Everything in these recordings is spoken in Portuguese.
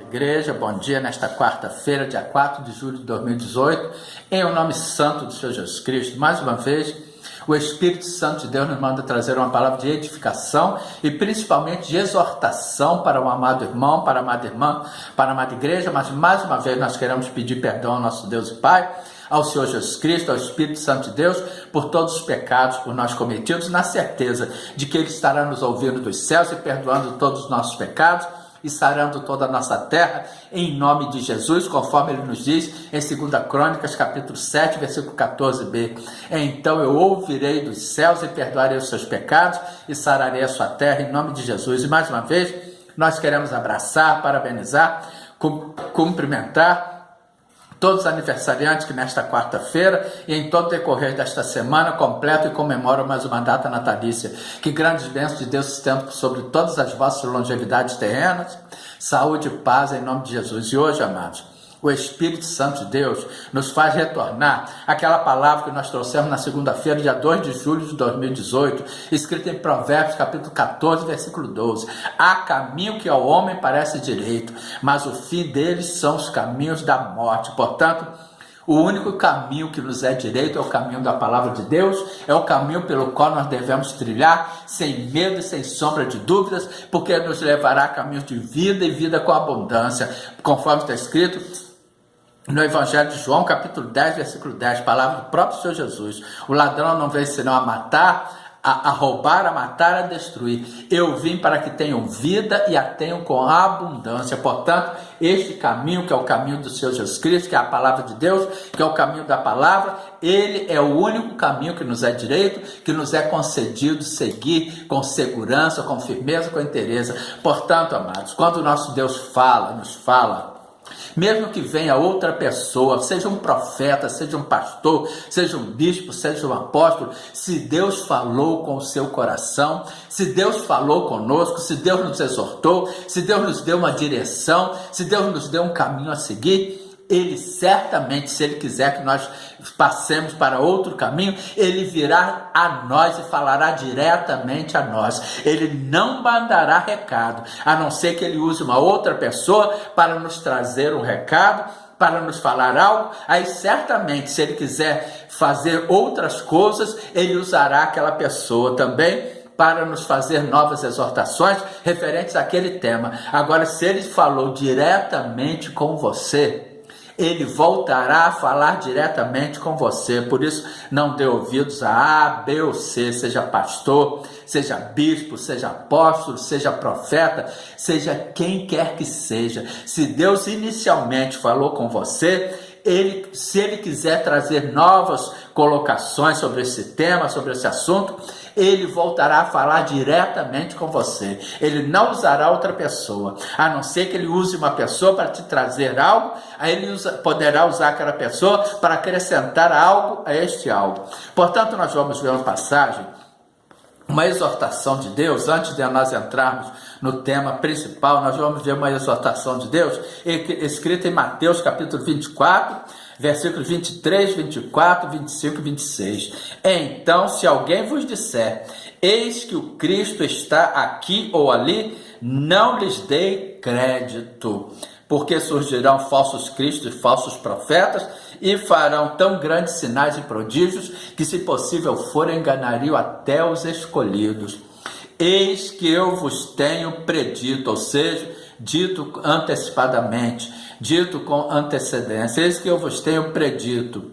igreja, bom dia nesta quarta-feira, dia 4 de julho de 2018, em o nome santo do Senhor Jesus Cristo. Mais uma vez, o Espírito Santo de Deus nos manda trazer uma palavra de edificação e principalmente de exortação para o amado irmão, para a amada irmã, para a amada igreja, mas mais uma vez nós queremos pedir perdão ao nosso Deus e Pai, ao Senhor Jesus Cristo, ao Espírito Santo de Deus, por todos os pecados por nós cometidos, na certeza de que Ele estará nos ouvindo dos céus e perdoando todos os nossos pecados, e sarando toda a nossa terra, em nome de Jesus, conforme Ele nos diz em 2 Crônicas, capítulo 7, versículo 14b. Então eu ouvirei dos céus e perdoarei os seus pecados e sararei a sua terra, em nome de Jesus. E mais uma vez, nós queremos abraçar, parabenizar, cumprimentar todos os aniversariantes que nesta quarta-feira e em todo o decorrer desta semana completam e comemoram mais uma data natalícia. Que grandes bênçãos de Deus estejam sobre todas as vossas longevidades terrenas, saúde e paz em nome de Jesus. E hoje, amados, o Espírito Santo de Deus nos faz retornar àquela palavra que nós trouxemos na segunda-feira, dia 2 de julho de 2018, escrita em Provérbios, capítulo 14, versículo 12. Há caminho que ao homem parece direito, mas o fim deles são os caminhos da morte. Portanto, o único caminho que nos é direito é o caminho da palavra de Deus, é o caminho pelo qual nós devemos trilhar, sem medo e sem sombra de dúvidas, porque nos levará a caminhos de vida e vida com abundância, conforme está escrito no Evangelho de João, capítulo 10, versículo 10, palavra do próprio Senhor Jesus. O ladrão não veio senão a matar, a roubar, a matar, a destruir. Eu vim para que tenham vida e a tenham com abundância. Portanto, este caminho, que é o caminho do Senhor Jesus Cristo, que é a palavra de Deus, que é o caminho da palavra, ele é o único caminho que nos é direito, que nos é concedido seguir com segurança, com firmeza, com inteireza. Portanto, amados, quando o nosso Deus fala, nos fala, mesmo que venha outra pessoa, seja um profeta, seja um pastor, seja um bispo, seja um apóstolo, se Deus falou com o seu coração, se Deus falou conosco, se Deus nos exortou, se Deus nos deu uma direção, se Deus nos deu um caminho a seguir, Ele certamente, se Ele quiser que nós passemos para outro caminho, Ele virá a nós e falará diretamente a nós. Ele não mandará recado, a não ser que Ele use uma outra pessoa para nos trazer um recado, para nos falar algo. Aí certamente, se Ele quiser fazer outras coisas, Ele usará aquela pessoa também para nos fazer novas exortações referentes àquele tema. Agora, se Ele falou diretamente com você, Ele voltará a falar diretamente com você. Por isso, não dê ouvidos a A, B ou C, seja pastor, seja bispo, seja apóstolo, seja profeta, seja quem quer que seja. Se Deus inicialmente falou com você, se Ele quiser trazer novas colocações sobre esse tema, sobre esse assunto, Ele voltará a falar diretamente com você. Ele não usará outra pessoa, a não ser que Ele use uma pessoa para te trazer algo, aí Ele poderá usar aquela pessoa para acrescentar algo a este algo. Portanto, nós vamos ver uma passagem, uma exortação de Deus. Antes de nós entrarmos no tema principal, nós vamos ver uma exortação de Deus escrita em Mateus capítulo 24, versículos 23, 24, 25 e 26. Então, se alguém vos disser, eis que o Cristo está aqui ou ali, não lhes dei crédito, porque surgirão falsos cristos e falsos profetas, e farão tão grandes sinais e prodígios, que se possível for, enganariam até os escolhidos. Eis que eu vos tenho predito, ou seja, dito antecipadamente, dito com antecedência. Eis que eu vos tenho predito.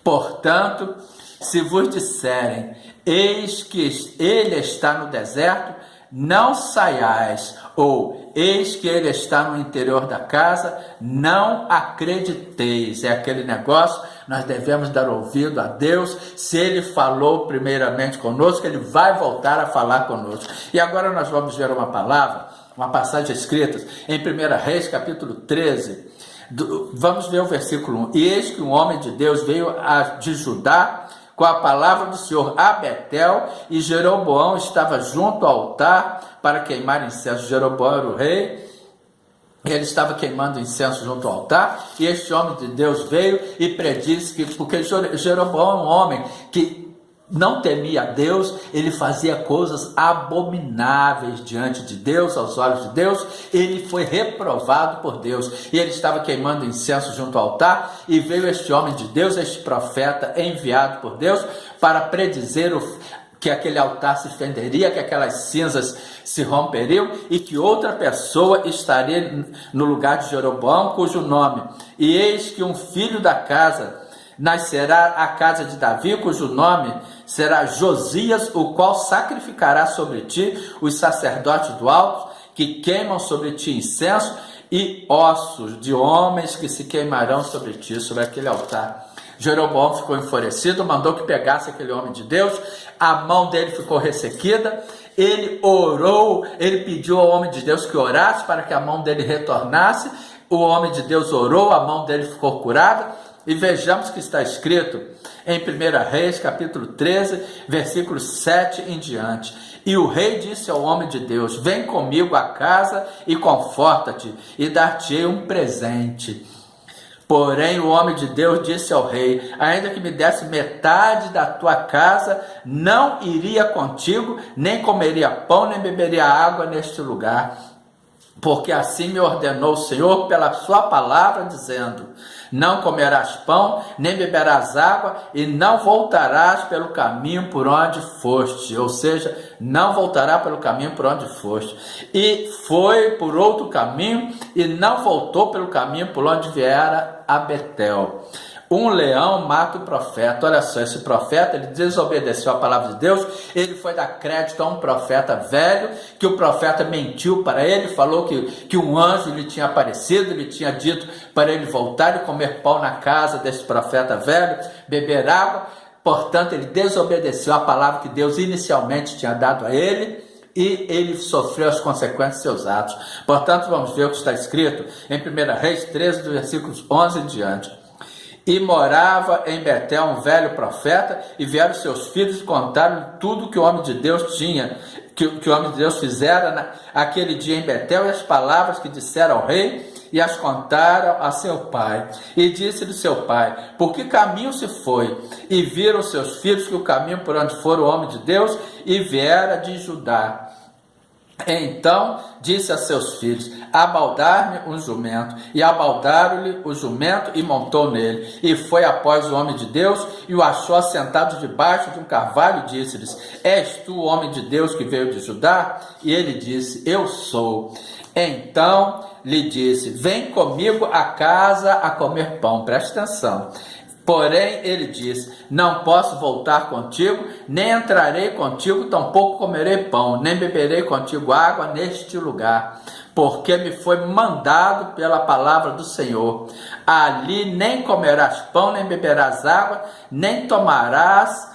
Portanto, se vos disserem, eis que ele está no deserto, não saiais, ou eis que ele está no interior da casa, não acrediteis. É aquele negócio, nós devemos dar ouvido a Deus. Se Ele falou primeiramente conosco, Ele vai voltar a falar conosco. E agora nós vamos ver uma palavra, uma passagem escrita em 1 Reis, capítulo 13, vamos ver o versículo 1. E eis que um homem de Deus veio de Judá com a palavra do Senhor a Betel, e Jeroboão estava junto ao altar para queimar incenso. Jeroboão era o rei, ele estava queimando incenso junto ao altar, e este homem de Deus veio e predisse que, porque Jeroboão é um homem que não temia a Deus, ele fazia coisas abomináveis diante de Deus, aos olhos de Deus. Ele foi reprovado por Deus, e ele estava queimando incenso junto ao altar, e veio este homem de Deus, este profeta enviado por Deus, para predizer que aquele altar se fenderia, que aquelas cinzas se romperiam, e que outra pessoa estaria no lugar de Jeroboão, cujo nome, e eis que um filho da casa nascerá a casa de Davi, cujo nome será Josias, o qual sacrificará sobre ti os sacerdotes do alto, que queimam sobre ti incenso, e ossos de homens que se queimarão sobre ti, sobre aquele altar. Jeroboão ficou enfurecido, mandou que pegasse aquele homem de Deus, a mão dele ficou ressequida, ele orou, ele pediu ao homem de Deus que orasse para que a mão dele retornasse, o homem de Deus orou, a mão dele ficou curada. E vejamos que está escrito em 1 Reis, capítulo 13, versículos 7 em diante. E o rei disse ao homem de Deus: vem comigo à casa e conforta-te, e dar-te-ei um presente. Porém o homem de Deus disse ao rei: ainda que me desse metade da tua casa, não iria contigo, nem comeria pão, nem beberia água neste lugar. Porque assim me ordenou o Senhor pela sua palavra, dizendo: não comerás pão, nem beberás água, e não voltarás pelo caminho por onde foste. Ou seja, não voltará pelo caminho por onde foste. E foi por outro caminho, e não voltou pelo caminho por onde viera a Betel. Um leão mata o profeta. Olha só, esse profeta, ele desobedeceu a palavra de Deus, ele foi dar crédito a um profeta velho, que o profeta mentiu para ele, falou que um anjo lhe tinha aparecido, ele tinha dito para ele voltar e comer pão na casa desse profeta velho, beber água. Portanto, ele desobedeceu a palavra que Deus inicialmente tinha dado a ele, e ele sofreu as consequências de seus atos. Portanto, vamos ver o que está escrito em 1 Reis 13, dos versículos 11 em diante. E morava em Betel um velho profeta, e vieram seus filhos e contaram tudo que o homem de Deus tinha, que o homem de Deus fizera aquele dia em Betel, e as palavras que disseram ao rei, e as contaram a seu pai. E disse-lhe seu pai: por que caminho se foi? E viram seus filhos que o caminho por onde for o homem de Deus, e viera de Judá. Então disse a seus filhos: abaldar-me um jumento. E abaldaram-lhe o jumento, e montou nele. E foi após o homem de Deus, e o achou assentado debaixo de um carvalho, e disse-lhes: és tu o homem de Deus que veio de Judá? E ele disse: eu sou. Então lhe disse: vem comigo à casa a comer pão. Preste atenção. Porém ele disse: não posso voltar contigo, nem entrarei contigo, tampouco comerei pão, nem beberei contigo água neste lugar, porque me foi mandado pela palavra do Senhor: ali nem comerás pão, nem beberás água, nem tornarás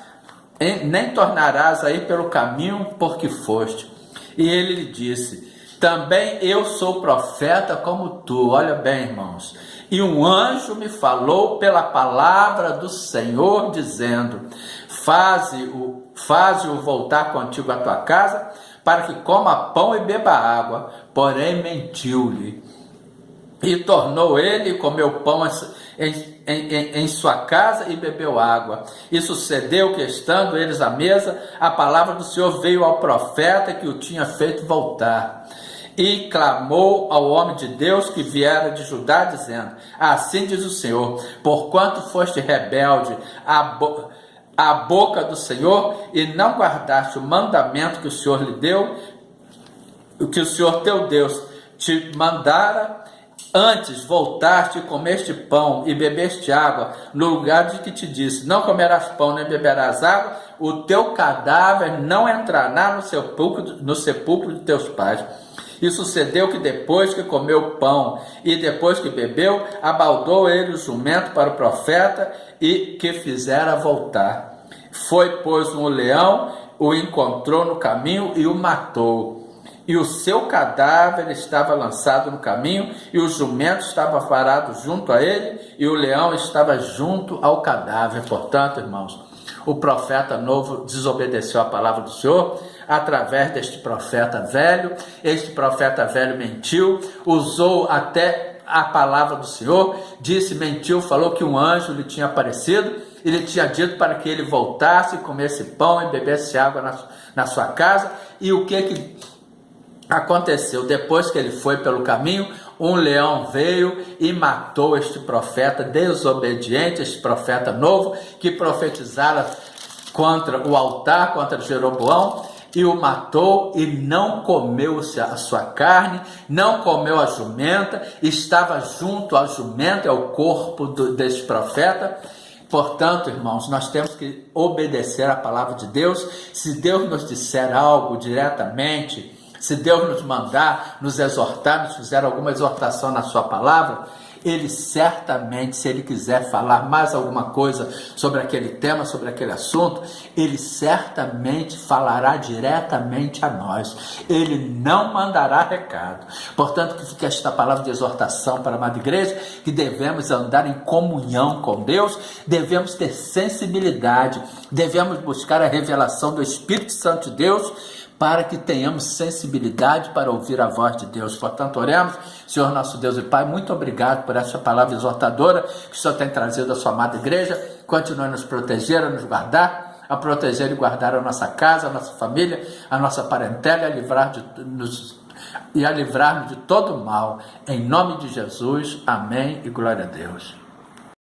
a ir pelo caminho por que foste. E ele lhe disse: também eu sou profeta como tu. Olha bem, irmãos. E um anjo me falou pela palavra do Senhor, dizendo: faze-o voltar contigo à tua casa, para que coma pão e beba água. Porém mentiu-lhe. E tornou ele e comeu pão em sua casa e bebeu água. E sucedeu que, estando eles à mesa, a palavra do Senhor veio ao profeta que o tinha feito voltar. E clamou ao homem de Deus que viera de Judá, dizendo: assim diz o Senhor, porquanto foste rebelde à boca do Senhor, e não guardaste o mandamento que o Senhor lhe deu, o que o Senhor teu Deus te mandara, antes voltaste e comeste pão e bebeste água, no lugar de que te disse: não comerás pão nem beberás água, o teu cadáver não entrará no sepulcro de teus pais. E sucedeu que depois que comeu pão e depois que bebeu, abaldou ele o jumento para o profeta, e que fizera voltar. Foi, pois, um leão, o encontrou no caminho e o matou. E o seu cadáver estava lançado no caminho, e o jumento estava parado junto a ele, e o leão estava junto ao cadáver. Portanto, irmãos, o profeta novo desobedeceu a palavra do Senhor através deste profeta velho. Este profeta velho mentiu, usou até a palavra do Senhor, disse, mentiu, falou que um anjo lhe tinha aparecido, ele tinha dito para que ele voltasse, comesse pão e bebesse água na sua casa. E o que aconteceu? Depois que ele foi pelo caminho, um leão veio e matou este profeta desobediente, este profeta novo, que profetizara contra o altar, contra Jeroboão, e o matou, e não comeu a sua carne, não comeu a jumenta, estava junto à jumenta, ao corpo desse profeta. Portanto, irmãos, nós temos que obedecer à palavra de Deus. Se Deus nos disser algo diretamente, se Deus nos mandar, nos exortar, nos fizer alguma exortação na sua palavra, Ele certamente, se Ele quiser falar mais alguma coisa sobre aquele tema, sobre aquele assunto, Ele certamente falará diretamente a nós. Ele não mandará recado. Portanto, que fique esta palavra de exortação para a amada igreja, que devemos andar em comunhão com Deus, devemos ter sensibilidade, devemos buscar a revelação do Espírito Santo de Deus, para que tenhamos sensibilidade para ouvir a voz de Deus. Portanto, oremos. Senhor nosso Deus e Pai, muito obrigado por essa palavra exortadora que o Senhor tem trazido à sua amada igreja. Continue a nos proteger, a nos guardar, a proteger e guardar a nossa casa, a nossa família, a nossa parentela, a livrar-nos de todo mal. Em nome de Jesus, amém e glória a Deus.